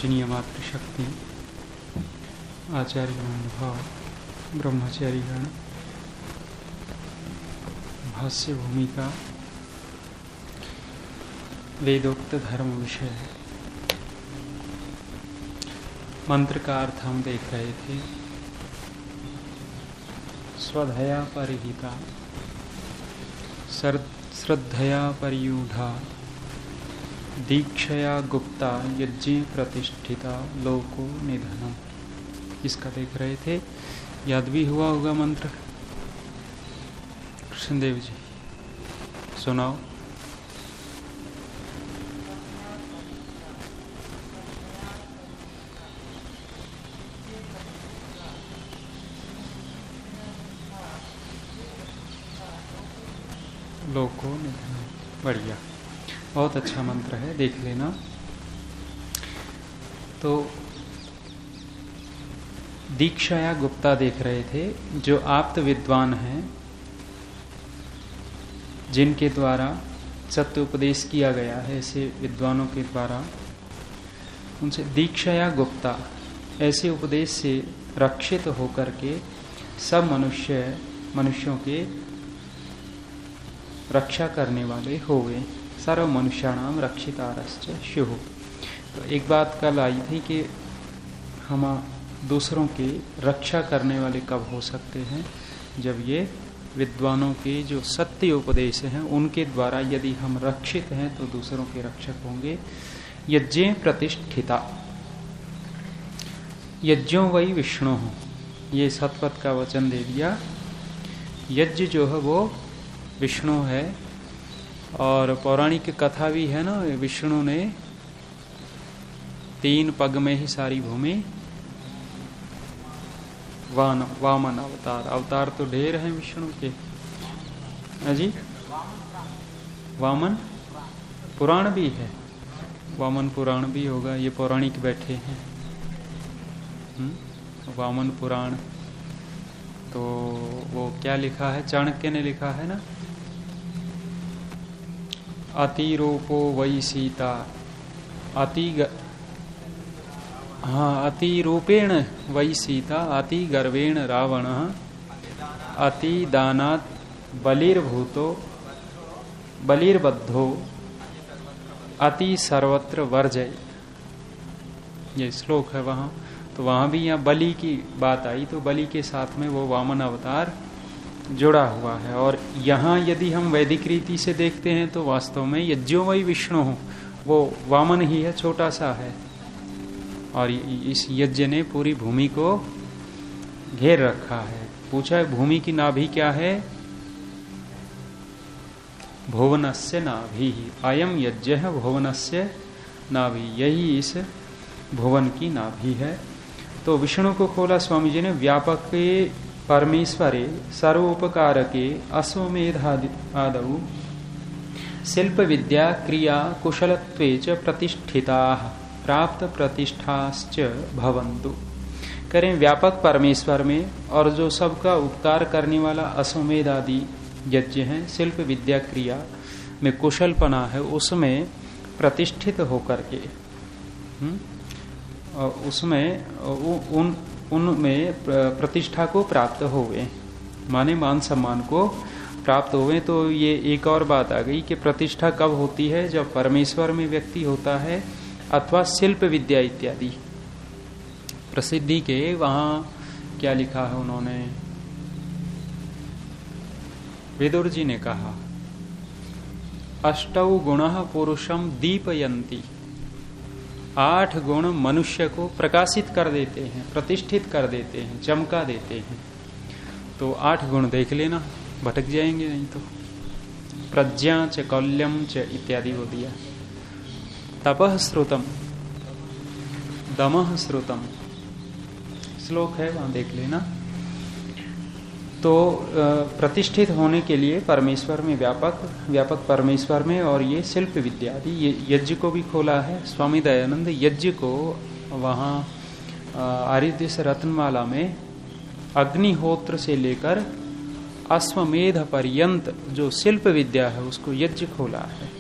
पूजनीय मातृशक्ति आचार्य भाव ब्रह्मचारीगण भाष्य भूमिका वेदोक्त धर्म विषय मंत्र का अर्थ हम देख रहे थे। स्वधया परिहिता श्रद्धया परियूढ़ा दीक्षया गुप्ता यज्ञे प्रतिष्ठिता लोको निधनम, इसका देख रहे थे। याद भी हुआ होगा मंत्र। कृष्णदेव जी सुनाओ। लोको निधनम, बढ़िया, बहुत अच्छा मंत्र है, देख लेना। तो दीक्षाया गुप्ता देख रहे थे, जो आप्त विद्वान हैं, जिनके द्वारा सत्य उपदेश किया गया है, ऐसे विद्वानों के द्वारा उनसे दीक्षाया गुप्ता, ऐसे उपदेश से रक्षित होकर के सब मनुष्यों के रक्षा करने वाले होवे। सर्व मनुष्याणाम रक्षितारश्च स्युः। तो एक बात कल आई थी कि हम दूसरों की रक्षा करने वाले कब हो सकते हैं, जब ये विद्वानों के जो सत्य उपदेश हैं उनके द्वारा यदि हम रक्षित हैं तो दूसरों के रक्षक होंगे। यज्ञे प्रतिष्ठिता, यज्ञों वही विष्णु हो, ये सतपथ का वचन दे दिया। यज्ञ जो है वो विष्णु है, और पौराणिक कथा भी है ना, विष्णु ने 3 पग में ही सारी भूमि, वामन अवतार तो ढेर हैं विष्णु के। जी वामन पुराण भी है, वामन पुराण भी होगा, ये पौराणिक बैठे हैं। वामन पुराण तो वो क्या लिखा है, चाणक्य ने लिखा है ना, अतिरूपो वै सीता, अतिरूपेण वै सीता, अति गर्वेण रावण, अति दानात् बलिर्बद्धो, अति सर्वत्र वर्जय। ये श्लोक है वहां, तो वहां भी यहाँ बलि की बात आई, तो बलि के साथ में वो वामन अवतार जुड़ा हुआ है। और यहाँ यदि हम वैदिक रीति से देखते हैं तो वास्तव में यज्ञों वही विष्णु हो, वो वामन ही है, छोटा सा है, और इस यज्ञ ने पूरी भूमि को घेर रखा है। पूछा है भूमि की नाभि क्या है, भुवनस्य नाभि, अयम यज्ञ है भुवनस्य नाभि, यही इस भुवन की नाभि है। तो विष्णु को खोला स्वामी जी ने, व्यापक परमेश्वरे सर्वोपकारके अश्वमेधादौ शिल्प विद्या क्रिया कुशलत्वे च प्रतिष्ठिताः प्राप्त प्रतिष्ठाश्च भवन्तु। करें व्यापक परमेश्वर में, और जो सबका उपकार करने वाला अश्वमेध आदि यज्ञ हैं, शिल्प विद्या क्रिया में कुशलपना है, उसमें प्रतिष्ठित होकर के उसमें उनमें प्रतिष्ठा को प्राप्त होवे, माने मान सम्मान को प्राप्त होवे। तो ये एक और बात आ गई कि प्रतिष्ठा कब होती है, जब परमेश्वर में व्यक्ति होता है अथवा शिल्प विद्या इत्यादि प्रसिद्धि के। वहां क्या लिखा है उन्होंने, विदुर जी ने कहा, अष्टौ गुणः पुरुषम दीपयन्ति, 8 गुण मनुष्य को प्रकाशित कर देते हैं, प्रतिष्ठित कर देते हैं, चमका देते हैं। तो 8 गुण देख लेना, भटक जाएंगे नहीं तो। प्रज्ञा च कौल्यम च इत्यादि हो दिया। तपः श्रुतम, दमः श्रुतम, श्लोक है वहां देख लेना। तो प्रतिष्ठित होने के लिए परमेश्वर में व्यापक परमेश्वर में, और ये शिल्प विद्या आदि, ये यज्ञ को भी खोला है स्वामी दयानंद। यज्ञ को वहाँ आर्यदेश रत्नमाला में अग्निहोत्र से लेकर अश्वमेध पर्यंत जो शिल्प विद्या है उसको यज्ञ खोला है।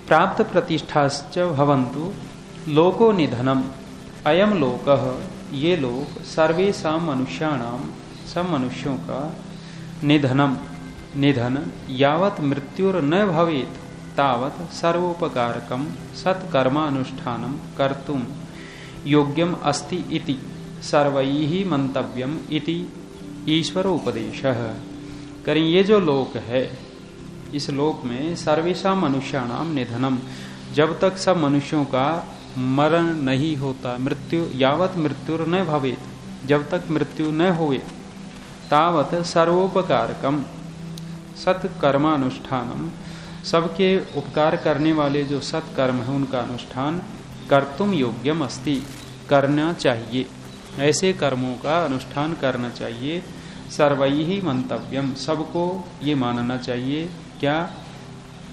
प्राप्त प्रतिष्ठाश्च भवन्तु, लोको निधनम अयम लोकः, ये लोक सर्वेषां मनुष्याणाम, सब मनुष्यों का निधनम, निधन यावत मृत्युर न भवेत तावत सर्वोपकारकम सत्कर्मानुष्ठानम कर्तुम योग्यम अस्ति इति सर्वैः मंतव्यम इति ईश्वर उपदेशः। करें ये जो लोक है, इस लोक में सर्वेषां मनुष्याणाम निधनम, जब तक सब मनुष्यों का मरण नहीं होता, मृत्यु यावत मृत्युर न भवेत, जब तक मृत्यु न होवे, तावत सर्वोपकारकम सत्कर्मानुष्ठानम, सबके उपकार करने वाले जो सत्कर्म है उनका अनुष्ठान कर्तुम योग्यम अस्ति, करना चाहिए, ऐसे कर्मों का अनुष्ठान करना चाहिए। सर्वैहि मंतव्यम, सबको ये मानना चाहिए। क्या?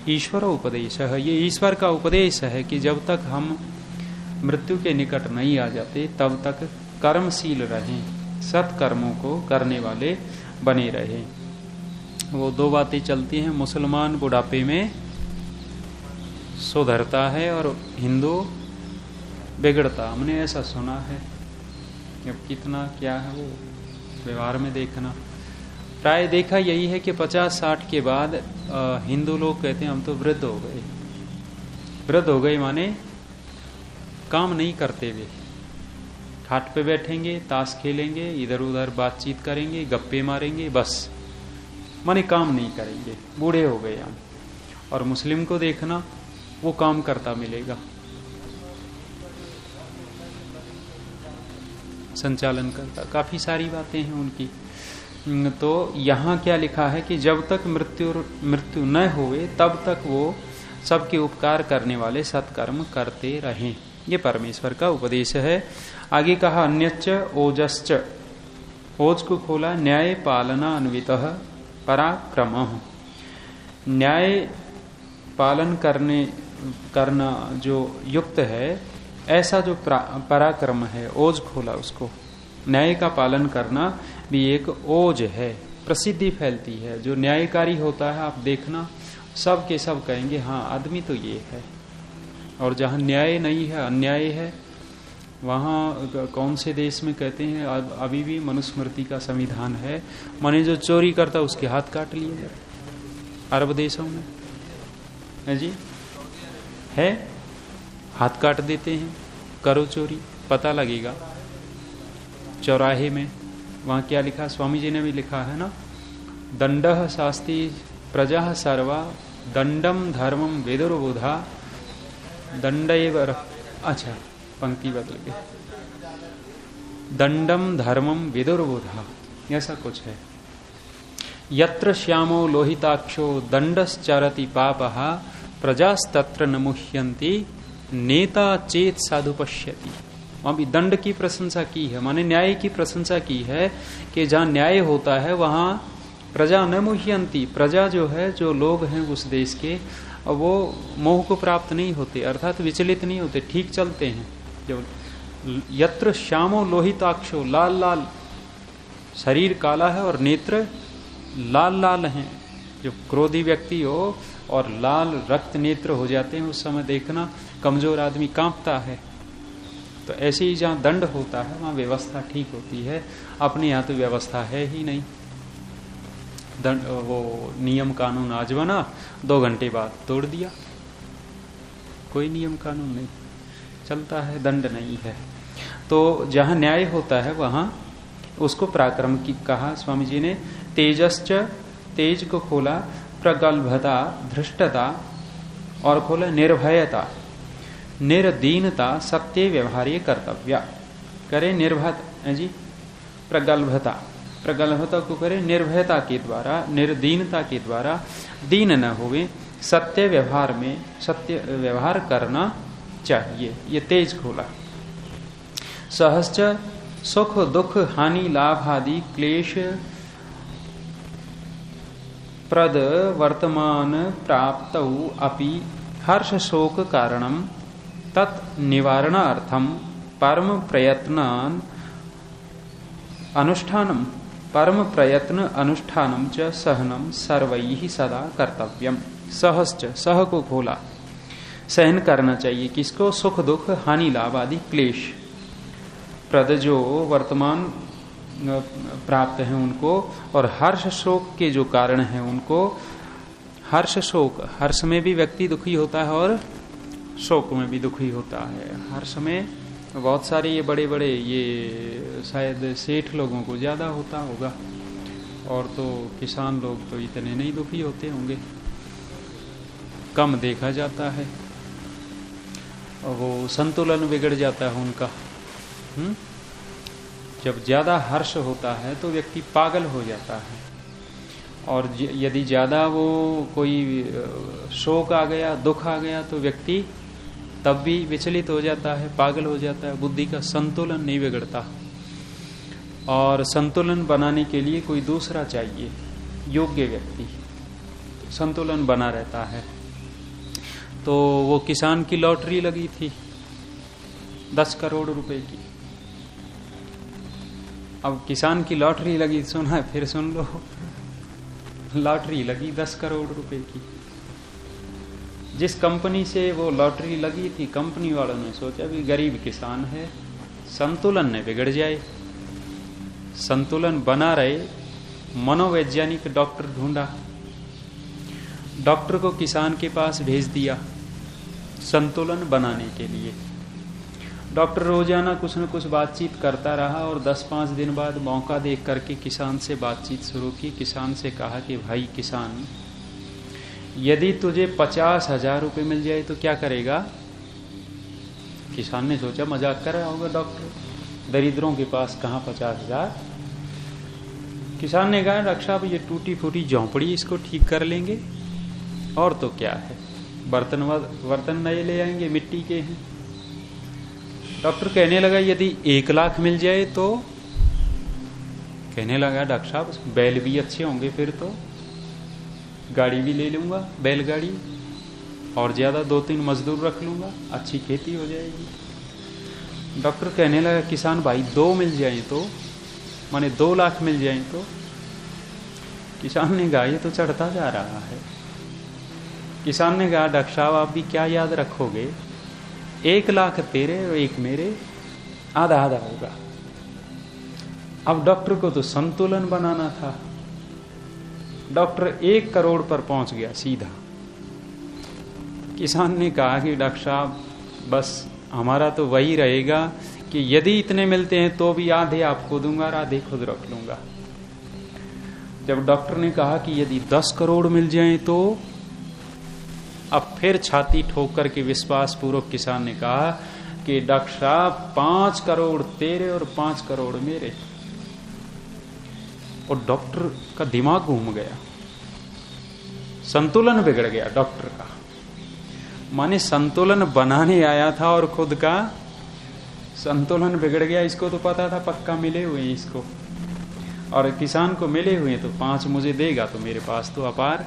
ईश्वर उपदेश है, ये ईश्वर का उपदेश है कि जब तक हम मृत्यु के निकट नहीं आ जाते तब तक कर्मशील रहें, सत्कर्मों को करने वाले बने रहें। वो दो बातें चलती हैं, मुसलमान बुढ़ापे में सुधरता है और हिंदू बिगड़ता, हमने ऐसा सुना है। अब कितना क्या है वो व्यवहार में देखना, प्राय देखा यही है कि 50-60 के बाद हिंदू लोग कहते हैं हम तो वृद्ध हो गए। वृद्ध हो गए माने काम नहीं करते, वे खाट पे बैठेंगे, ताश खेलेंगे, इधर उधर बातचीत करेंगे, गप्पे मारेंगे, बस माने काम नहीं करेंगे, बूढ़े हो गए हम। और मुस्लिम को देखना, वो काम करता मिलेगा, संचालन करता, काफी सारी बातें हैं उनकी। तो यहाँ क्या लिखा है कि जब तक मृत्यु न होवे तब तक वो सबके उपकार करने वाले सत्कर्म करते रहें, ये परमेश्वर का उपदेश है। आगे कहा अन्यच्च ओजश्च, ओज को खोला, न्याय पालना अन्वितः पराक्रम, न्याय पालन करना जो युक्त है, ऐसा जो पराक्रम है, ओज खोला उसको। न्याय का पालन करना भी एक ओज है, प्रसिद्धि फैलती है। जो न्यायकारी होता है, आप देखना सब के सब कहेंगे हाँ आदमी तो ये है। और जहाँ न्याय नहीं है, अन्याय है, वहाँ कौन से देश में कहते हैं अभी भी मनुस्मृति का संविधान है, माने जो चोरी करता उसके हाथ काट लिए जाए। अरब देशों में है जी, है, हाथ काट देते हैं, करो चोरी, पता लगेगा। चौराहे में वहाँ क्या लिखा, स्वामी जी ने भी लिखा है ना, दंडः शास्ति प्रजा सर्वा दंडम धर्मम वेदुर्बोधा दंडैव, अच्छा पंक्ति बदल गई, दंडम धर्मम विदुर्बोधा, ऐसा कुछ है। यत्र श्यामो लोहिताक्षो दंडश्चरति पापः प्रजास्तत्र न मुह्यन्ति नेता चेत साधु पश्यति। वहां भी दंड की प्रशंसा की है, माने न्याय की प्रशंसा की है कि जहां न्याय होता है वहां प्रजा न मुह्यन्ति, प्रजा जो है, जो लोग हैं उस देश के, वो मोह को प्राप्त नहीं होते, अर्थात विचलित नहीं होते, ठीक चलते हैं। जो यत्र श्यामो लोहिताक्षो, लाल लाल शरीर काला है और नेत्र लाल लाल हैं, जो क्रोधी व्यक्ति हो और लाल रक्त नेत्र हो जाते हैं, उस समय देखना कमजोर आदमी कांपता है। तो ऐसे ही जहाँ दंड होता है वहाँ व्यवस्था ठीक होती है, अपने यहाँ तो व्यवस्था है ही नहीं। दंड, वो नियम कानून आज बना, 2 घंटे बाद तोड़ दिया, कोई नियम कानून नहीं चलता है, दंड नहीं है। तो जहाँ न्याय होता है वहाँ उसको पराक्रम की कहा स्वामी जी ने। तेजश्च, तेज को खोला, प्रगल्भता धृष्टता, और खोला निर्भयता, निर्दीनता, सत्य व्यवहार्य कर्तव्य। करे निर्भयता जी, प्रगल्भता, प्रगल्भता को करे निर्भयता के द्वारा, निर्दीनता के द्वारा, दीन न होवे, सत्य व्यवहार में सत्य व्यवहार करना चाहिए, ये तेज खोला। सहश्च सुख दुख हानि लाभ आदि क्लेश प्रद वर्तमान प्राप्त अपि हर्ष शोक कारणम तत् निवारणार्थम परम प्रयत्न अनुष्ठानम, परम प्रयत्न अनुष्ठानम च सहनम सर्वैहि सदा कर्तव्यम। सहश्च, सह को खोला, सहन करना चाहिए। किसको? सुख दुख हानि लाभ आदि क्लेश प्रद जो वर्तमान प्राप्त है उनको, और हर्ष शोक के जो कारण है उनको। हर्ष शोक, हर्ष में भी व्यक्ति दुखी होता है और शोक में भी दुखी होता है। हर्ष में बहुत सारे ये बड़े बड़े ये शायद सेठ लोगों को ज्यादा होता होगा, और तो किसान लोग तो इतने नहीं दुखी होते होंगे, कम देखा जाता है। और वो संतुलन बिगड़ जाता है उनका। जब ज्यादा हर्ष होता है तो व्यक्ति पागल हो जाता है, और यदि ज्यादा वो कोई शोक आ गया, दुख आ गया, तो व्यक्ति तब भी विचलित हो जाता है, पागल हो जाता है। बुद्धि का संतुलन नहीं बिगड़ता, और संतुलन बनाने के लिए कोई दूसरा चाहिए, योग्य व्यक्ति, संतुलन बना रहता है। तो वो किसान की लॉटरी लगी थी 10 करोड़ रुपए की। अब किसान की लॉटरी लगी, सुना है, फिर सुन लो, लॉटरी लगी 10 करोड़ रुपए की। जिस कंपनी से वो लॉटरी लगी थी, कंपनी वालों ने सोचा भी गरीब किसान है, संतुलन न बिगड़ जाए, संतुलन बना रहे। मनोवैज्ञानिक डॉक्टर ढूंढा, डॉक्टर को किसान के पास भेज दिया संतुलन बनाने के लिए। डॉक्टर रोजाना कुछ न कुछ बातचीत करता रहा, और 10-5 दिन बाद मौका देख करके किसान से बातचीत शुरू की। किसान से कहा कि भाई किसान, यदि तुझे 50,000 रुपये मिल जाए तो क्या करेगा? किसान ने सोचा मजाक कर रहा होगा डॉक्टर, दरिद्रों के पास कहाँ 50,000। किसान ने कहा डॉक्टर साहब ये टूटी फूटी झोंपड़ी, इसको ठीक कर लेंगे, और तो क्या है, बर्तन नए ले आएंगे, मिट्टी के हैं। डॉक्टर कहने लगा यदि 1 लाख मिल जाए तो? कहने लगा डॉक्टर साहब बैल भी अच्छे होंगे, फिर तो गाड़ी भी ले लूंगा, बैलगाड़ी, और ज्यादा 2-3 मजदूर रख लूंगा, अच्छी खेती हो जाएगी। डॉक्टर कहने लगा किसान भाई 2 मिल जाए तो, माने 2 लाख मिल जाए तो? किसान ने कहा ये तो चढ़ता जा रहा है। किसान ने कहा डॉक्टर साहब आप भी क्या याद रखोगे, 1 लाख तेरे और 1 मेरे, आधा आधा होगा। अब डॉक्टर को तो संतुलन बनाना था। डॉक्टर 1 करोड़ पर पहुंच गया सीधा। किसान ने कहा कि डॉक्टर साहब बस हमारा तो वही रहेगा कि यदि इतने मिलते हैं तो भी आधे आपको दूंगा और आधे खुद रख लूंगा। जब डॉक्टर ने कहा कि यदि 10 करोड़ मिल जाएं तो, अब फिर छाती ठोक करके विश्वास पूर्वक किसान ने कहा कि डॉक्टर साहब 5 करोड़ तेरे और 5 करोड़ मेरे। और डॉक्टर का दिमाग घूम गया, संतुलन बिगड़ गया डॉक्टर का। माने संतुलन बनाने आया था और खुद का संतुलन बिगड़ गया। इसको तो पता था पक्का मिले हुए हैं इसको, और किसान को मिले हुए हैं तो 5 मुझे देगा तो मेरे पास तो अपार।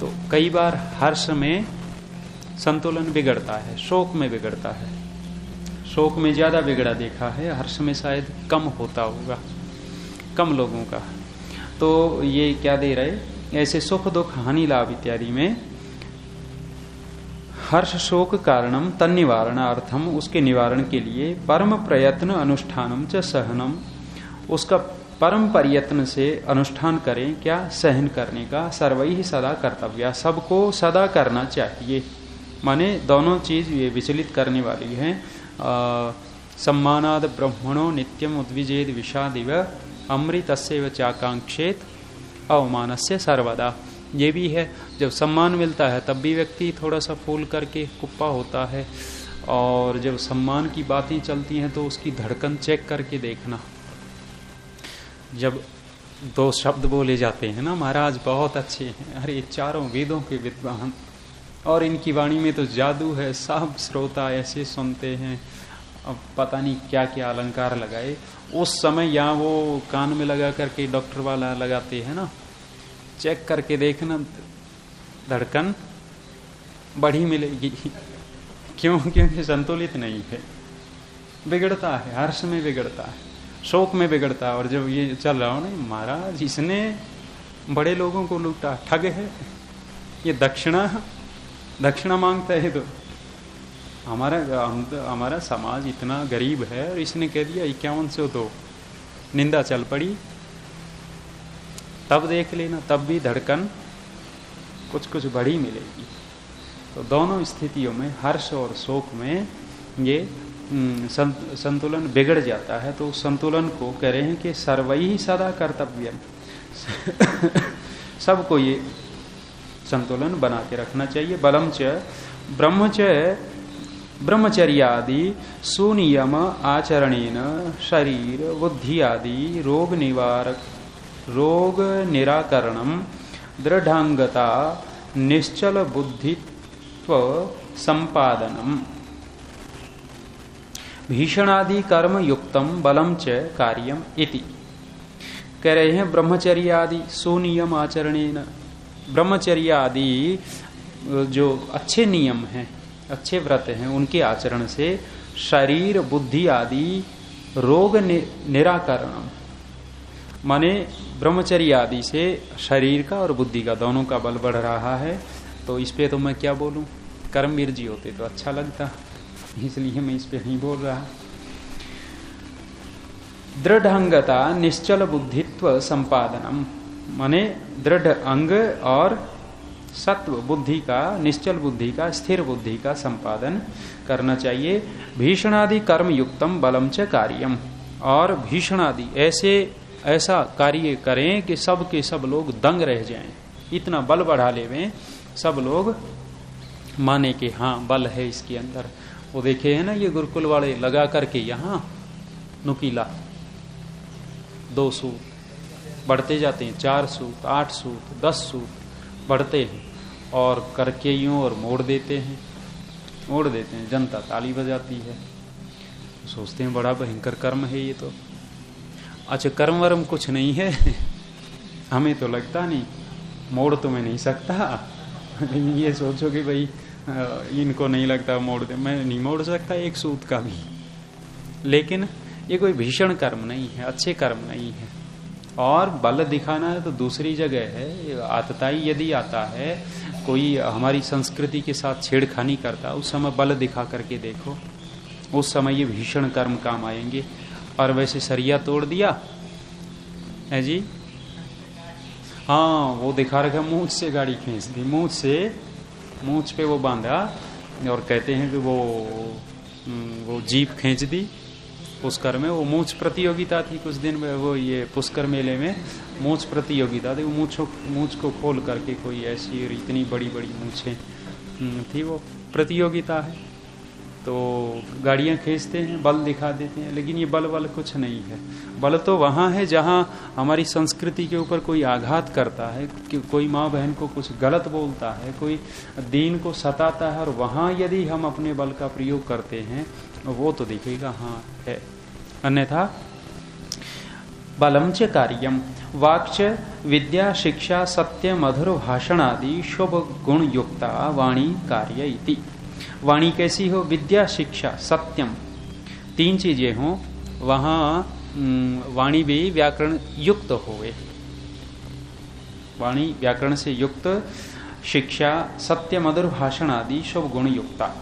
तो कई बार हर्ष में संतुलन बिगड़ता है, शोक में बिगड़ता है। शोक में ज्यादा बिगड़ा देखा है, हर्ष में शायद कम होता होगा, कम लोगों का। तो ये क्या दे रहे, ऐसे सुख दुख हानि लाभ इत्यादि में हर्ष शोक कारणम तन्निवारणार्थम, उसके निवारण के लिए परम प्रयत्न अनुष्ठानम च सहनम, उसका परम प्रयत्न से अनुष्ठान करें, क्या सहन करने का। सर्वैः सदा कर्तव्य, सबको सदा करना चाहिए। माने दोनों चीज ये विचलित करने वाली है। सम्मानाद ब्रह्मणो नित्यम उद्विजेद विषादिव अमृतस्यैव चाकांक्षेत अवमानस्य सर्वदा। ये भी है, जब सम्मान मिलता है तब भी व्यक्ति थोड़ा सा फूल करके कुप्पा होता है, और जब सम्मान की बातें चलती हैं तो उसकी धड़कन चेक करके देखना। जब 2 शब्द बोले जाते हैं ना, महाराज बहुत अच्छे हैं, अरे चारों वेदों के विद्वान, और इनकी वाणी में तो जादू है, सब श्रोता ऐसे सुनते हैं, अब पता नहीं क्या क्या अलंकार लगाए। उस समय यहाँ वो कान में लगा करके डॉक्टर वाला लगाते हैं ना, चेक करके देखना, धड़कन बढ़ी मिलेगी। क्यों? क्योंकि संतुलित नहीं है, बिगड़ता है, हर्ष में बिगड़ता है, शोक में बिगड़ता है। और जब ये चल रहा हो नहीं, महाराज इसने बड़े लोगों को लूटा, ठग है, ये दक्षिणा मांगता है, तो हमारा समाज इतना गरीब है और इसने कह दिया 5100 तो निंदा चल पड़ी। तब देख लेना, तब भी धड़कन कुछ कुछ बड़ी मिलेगी। तो दोनों स्थितियों में, हर्ष और शोक में, ये संतुलन बिगड़ जाता है। तो संतुलन को कह रहे हैं कि सर्वैः सदा कर्तव्यम सबको ये संतुलन बना के रखना चाहिए। बलम च ब्रह्मचर्यादि सुनियम आचरणेन शरीर बुद्धि आदि रोग निराकरणम दृढ़ांगता निश्चल बुद्धित्व संपादनम भीषणादि कर्म युक्तम बलम च कार्यम इति। कह रहे हैं ब्रह्मचर्य आदि सुनियम आचरणेन, ब्रह्मचर्य आदि जो अच्छे नियम हैं, अच्छे व्रत हैं, उनके आचरण से शरीर बुद्धि आदि रोग निराकरणम, माने ब्रह्मचर्य आदि से शरीर का और बुद्धि का दोनों का बल बढ़ रहा है। तो इस पे तो मैं क्या बोलूं, कर्मवीर जी होते तो अच्छा लगता, इसलिए मैं इस पे नहीं बोल रहा। दृढ़ंगता निश्चल बुद्धित्व संपादनम, माने दृढ़ अंग और सत्व बुद्धि का, निश्चल बुद्धि का, स्थिर बुद्धि का संपादन करना चाहिए। भीषणादि कर्म युक्तम बलम च कार्यम, और भीषणादि ऐसा कार्य करें कि सब के सब लोग दंग रह जाएं, इतना बल बढ़ा लेवें सब लोग माने कि हाँ बल है इसके अंदर। वो देखे है ना ये गुरुकुल वाले लगा करके यहाँ नुकीला 2 सूत बढ़ते जाते हैं, 4 सूत 8 सूत 10 सूत बढ़ते हैं और करके यूं और मोड़ देते हैं, जनता ताली बजाती है, सोचते हैं बड़ा भयंकर कर्म है ये तो। अच्छा कर्म वर्म कुछ नहीं है हमें तो लगता नहीं, मोड़ तो मैं नहीं सकता, लेकिन ये सोचो कि भाई इनको नहीं लगता मोड़ दे, मैं नहीं मोड़ सकता एक सूत का भी। लेकिन ये कोई भीषण कर्म नहीं है, अच्छे कर्म नहीं है। और बल दिखाना है तो दूसरी जगह है। आतताई यदि आता है, कोई हमारी संस्कृति के साथ छेड़खानी करता, उस समय बल दिखा करके देखो, उस समय ये भीषण कर्म काम आएंगे। और वैसे सरिया तोड़ दिया है जी, हाँ वो दिखा रखा, मूंछ से गाड़ी खींच दी, मूंछ पे वो बांधा और कहते हैं कि वो जीप खींच दी। पुष्कर में वो मूंछ प्रतियोगिता थी कुछ दिन में, वो ये पुष्कर मेले में मूंछ प्रतियोगिता थी। वो मूंछ को खोल करके कोई ऐसी इतनी बड़ी बड़ी मूंछें थी, वो प्रतियोगिता है। तो गाड़ियां खींचते हैं, बल दिखा देते हैं, लेकिन ये बल कुछ नहीं है। बल तो वहां है जहां हमारी संस्कृति के ऊपर कोई आघात करता है, कि कोई माँ बहन को कुछ गलत बोलता है, कोई दीन को सताता है, और वहां यदि हम अपने बल का प्रयोग करते हैं वो तो दिखेगा हाँ है। अन्यथा बलम च कार्यम वाक्च विद्या शिक्षा सत्य मधुर भाषण आदि शुभ गुण युक्ता वाणी कार्य इति। वाणी कैसी हो, विद्या शिक्षा सत्यम, 3 चीजें हो, वहां वाणी भी व्याकरण युक्त होवे, वाणी व्याकरण से युक्त, शिक्षा सत्य मधुर भाषण आदि शुभ गुण युक्ता,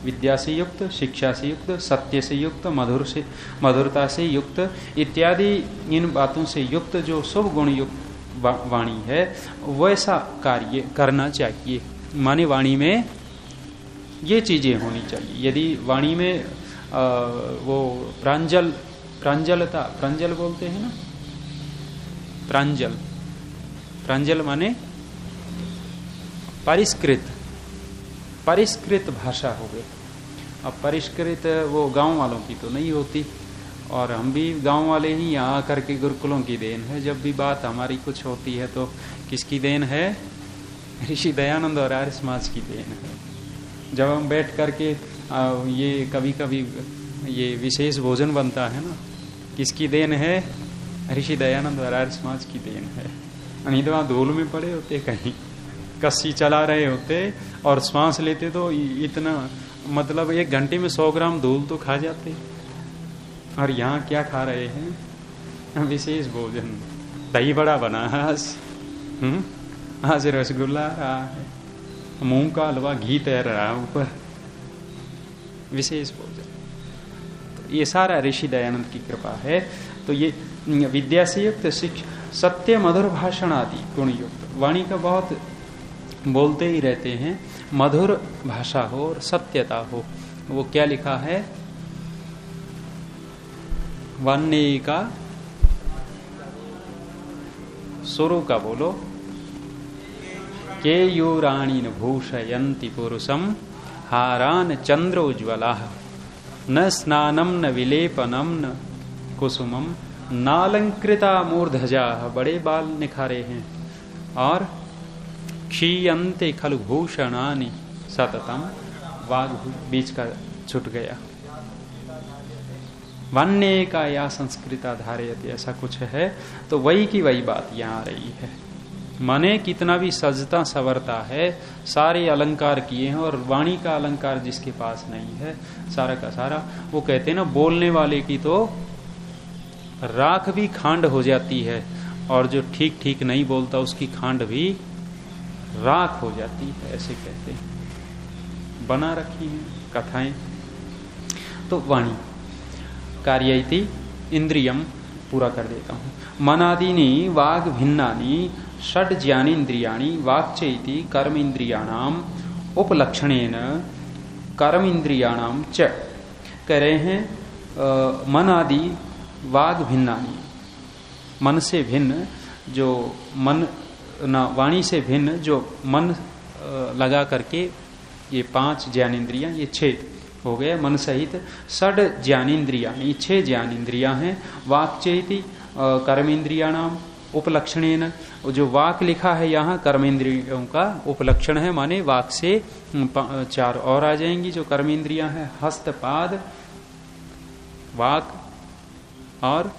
विद्या से युक्त, शिक्षा से युक्त, सत्य से युक्त, मधुरता से युक्त इत्यादि इन बातों से युक्त जो शुभ गुण युक्त वाणी है, वैसा कार्य करना चाहिए। माने वाणी में ये चीजें होनी चाहिए। यदि वाणी में वो प्रांजलता, प्रांजल बोलते हैं ना, प्रांजल माने परिष्कृत भाषा हो गई। अब परिष्कृत वो गांव वालों की तो नहीं होती, और हम भी गांव वाले ही यहाँ आकर के गुरुकुलों की देन है। जब भी बात हमारी कुछ होती है तो किसकी देन है, ऋषि दयानंद और आर्य समाज की देन है। जब हम बैठ करके ये कभी कभी ये विशेष भोजन बनता है ना, किसकी देन है, ऋषि दयानंद और आर्य समाज की देन है। नहीं तो वहाँ धूल में पड़े होते, कहीं कस्सी चला रहे होते और श्वास लेते तो इतना, मतलब 1 घंटे में 100 ग्राम धूल तो खा जाते। और यहाँ क्या खा रहे हैं, विशेष भोजन, दही बड़ा बना है आज रसगुल्ला आ रहा है, मूंग का हलवा, घी तैर रहा है ऊपर, विशेष भोजन। तो ये सारा ऋषि दयानंद की कृपा है। तो ये विद्या से युक्त, सत्य मधुर भाषण आदि गुण युक्त, वाणी का बहुत बोलते ही रहते हैं, मधुर भाषा हो और सत्यता हो। वो क्या लिखा है, वन्य का सुरु का बोलो, केयूराणीन भूषयन्ति पुरुषम हारान चंद्रोज्वला न स्नानम न विलेपनम न कुसुमम नालंकृता मूर्धजा, बड़े बाल निखारे हैं, और क्षीयन्ते खलु भूषणानि सततम, वाग बीच का छूट गया, वन्य का या संस्कृता धारयति, ऐसा कुछ है। तो वही की वही बात यहाँ आ रही है। माने कितना भी सजता सवरता है, सारे अलंकार किए हैं, और वाणी का अलंकार जिसके पास नहीं है सारा का सारा, वो कहते हैं ना, बोलने वाले की तो राख भी खांड हो जाती है, और जो ठीक ठीक नहीं बोलता उसकी खांड भी राख हो जाती है, ऐसे कहते हैं, बना रखी हैं कथाएं। तो वाणी कार्यैति इंद्रियम, पूरा कर देता हूं। मनादीनि वाग भिन्नानि षड ज्ञानेन्द्रियाणि वाक्चैति कर्म इंद्रियाणाम उपलक्षणेन कर्म इंद्रियाणाम च। कह रहे हैं मन आदि वाग भिन्नानि, मन से भिन्न जो मन ना, वाणी से भिन्न जो मन लगा करके ये 5 ज्ञानेन्द्रियां, ये 6 हो गए मन सहित, षड ज्ञानेन्द्रिया, 6 ज्ञानेन्द्रियां हैं। वाक्चेति कर्मेन्द्रियाणाम उपलक्षणेन, जो वाक लिखा है यहाँ कर्मेंद्रियों का उपलक्षण है, माने वाक से 4 और आ जाएंगी जो कर्मेंद्रियां हैं, हस्त पाद वाक और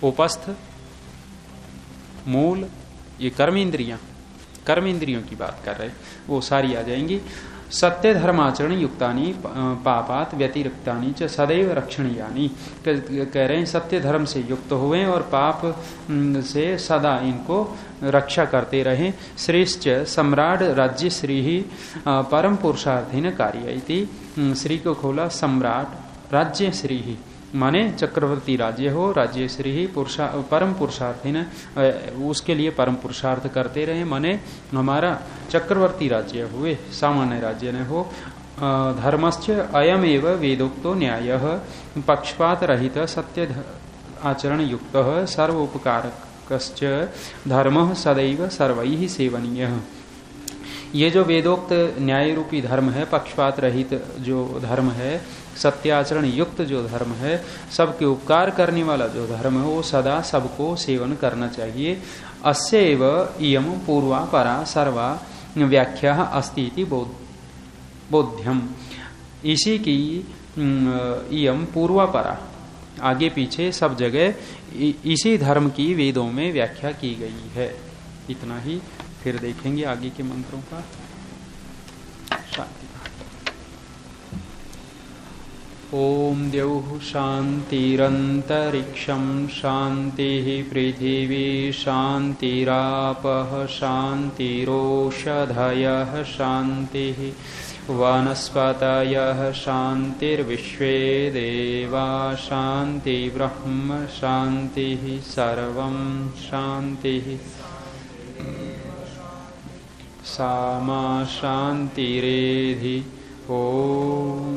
उपस्थ मूल, ये कर्मेंद्रियों की बात कर रहे, वो सारी आ जाएंगी। सत्य धर्माचरण युक्तानि पापात व्यतिरिक्तानि च सदैव रक्षणीयानि, कह रहे हैं सत्य धर्म से युक्त हुए और पाप से सदा इनको रक्षा करते रहें। श्रेष्ठ सम्राट राज्य श्री ही परम पुरुषार्थीन कार्यैति, श्री को खोला सम्राट राज्य श्री ही, माने चक्रवर्ती राज्य हो, राज्य श्री ही परम पुरुषार्थी ने, उसके लिए परम पुरुषार्थ करते रहे, माने हमारा चक्रवर्ती राज्य हुए, सामान्य राज्य न हो। धर्मश्च अयम एव वेदोक्तो न्यायः पक्षपात रहित सत्य आचरण युक्त सर्वोपकारकश्च धर्मः सदैव सर्वैः सेवनीयः। ये जो वेदोक्त न्याय रूपी धर्म है, पक्षपात रहित जो धर्म है, सत्याचरण युक्त जो धर्म है, सबके उपकार करने वाला जो धर्म है, वो सदा सबको सेवन करना चाहिए। अस्यैव इयम पूर्वा परा सर्वा व्याख्या अस्ति इति बोध्यम, इसी की इयम पूर्वा परा, आगे पीछे सब जगह इसी धर्म की वेदों में व्याख्या की गई है। इतना ही, फिर देखेंगे आगे के मंत्रों का। शांति। ओम द्यौः शान्तिरन्तरिक्षं शान्तिः पृथिवी शान्तिरापः शान्तिरोषधयः शान्तिः वनस्पतयः शान्तिर्विश्वे देवा शान्तिर्ब्रह्म शान्तिः सर्वं शान्तिः सा मा शान्तिरेधि। ओम